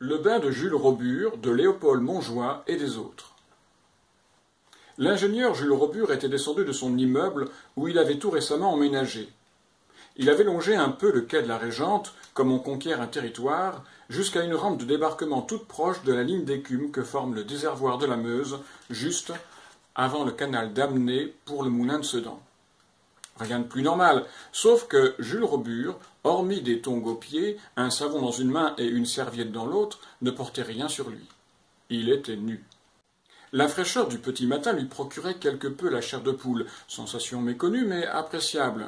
Le bain de Jules Robur, de Léopold Montjoie et des autres. L'ingénieur Jules Robur était descendu de son immeuble où il avait tout récemment emménagé. Il avait longé un peu le quai de la Régente, comme on conquiert un territoire, jusqu'à une rampe de débarquement toute proche de la ligne d'écume que forme le déservoir de la Meuse, juste avant le canal d'Amnée pour le moulin de Sedan. Rien de plus normal, sauf que Jules Robur, hormis des tongs aux pieds, un savon dans une main et une serviette dans l'autre, ne portait rien sur lui. Il était nu. La fraîcheur du petit matin lui procurait quelque peu la chair de poule, sensation méconnue mais appréciable.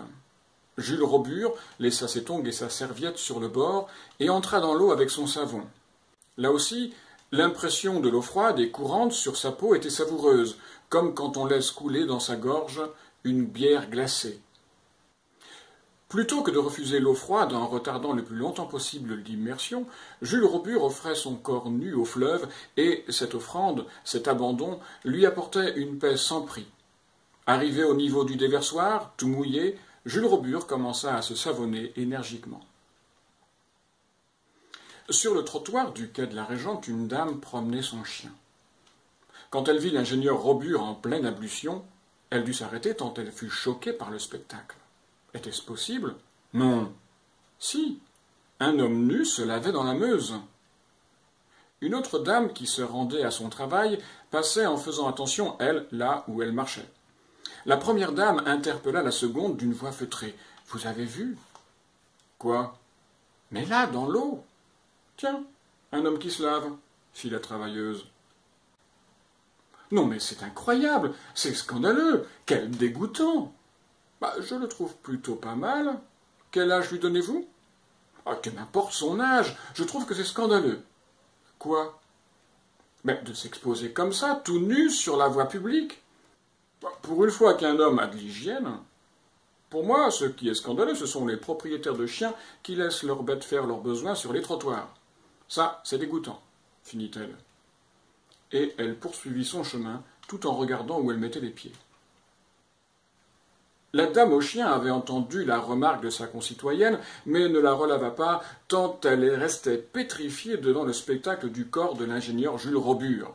Jules Robur laissa ses tongs et sa serviette sur le bord et entra dans l'eau avec son savon. Là aussi, l'impression de l'eau froide et courante sur sa peau était savoureuse, comme quand on laisse couler dans sa gorge une bière glacée. Plutôt que de refuser l'eau froide en retardant le plus longtemps possible l'immersion, Jules Robur offrait son corps nu au fleuve, et cette offrande, cet abandon, lui apportait une paix sans prix. Arrivé au niveau du déversoir, tout mouillé, Jules Robur commença à se savonner énergiquement. Sur le trottoir du quai de la Régente, une dame promenait son chien. Quand elle vit l'ingénieur Robur en pleine ablution, elle dut s'arrêter tant elle fut choquée par le spectacle. Était-ce possible? Non. Si. Un homme nu se lavait dans la Meuse. Une autre dame qui se rendait à son travail passait en faisant attention, elle, là où elle marchait. La première dame interpella la seconde d'une voix feutrée. « Vous avez vu ?»« Quoi ?»« Mais là, dans l'eau. »« Tiens, un homme qui se lave, » fit la travailleuse. « Non mais c'est incroyable, c'est scandaleux, quel dégoûtant !»« Je le trouve plutôt pas mal. Quel âge lui donnez-vous ?»« Que m'importe son âge, je trouve que c'est scandaleux. »« Quoi ?»« De s'exposer comme ça, tout nu, sur la voie publique. » Pour une fois qu'un homme a de l'hygiène. Pour moi, ce qui est scandaleux, ce sont les propriétaires de chiens qui laissent leurs bêtes faire leurs besoins sur les trottoirs. Ça, c'est dégoûtant, finit-elle. Et elle poursuivit son chemin, tout en regardant où elle mettait les pieds. La dame au chien avait entendu la remarque de sa concitoyenne, mais ne la releva pas, tant elle restait pétrifiée devant le spectacle du corps de l'ingénieur Jules Robur.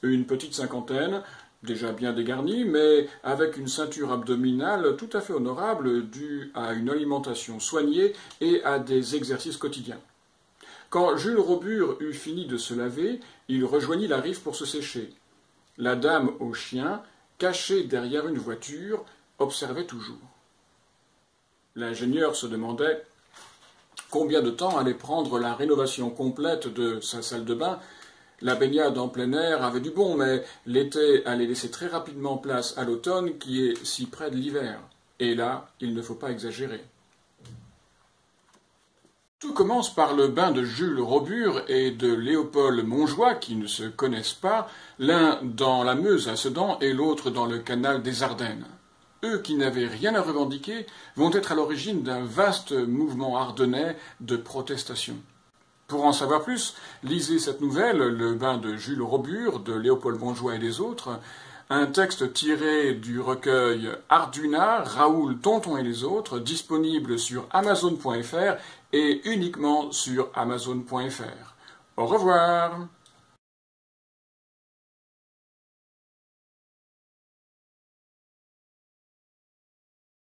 Une petite cinquantaine, déjà bien dégarnie, mais avec une ceinture abdominale tout à fait honorable due à une alimentation soignée et à des exercices quotidiens. Quand Jules Robur eut fini de se laver, il rejoignit la rive pour se sécher. La dame au chien, cachée derrière une voiture, observait toujours. L'ingénieur se demandait combien de temps allait prendre la rénovation complète de sa salle de bain. La baignade en plein air avait du bon, mais l'été allait laisser très rapidement place à l'automne qui est si près de l'hiver. Et là, il ne faut pas exagérer. Tout commence par le bain de Jules Robur et de Léopold Montjoie, qui ne se connaissent pas, l'un dans la Meuse à Sedan et l'autre dans le canal des Ardennes. Eux qui n'avaient rien à revendiquer vont être à l'origine d'un vaste mouvement ardennais de protestation. Pour en savoir plus, lisez cette nouvelle, Le bain de Jules Robur, de Léopold Montjoie et des autres, un texte tiré du recueil Arduina, Raoul, Tonton et les autres, disponible sur Amazon.fr et uniquement sur Amazon.fr. Au revoir.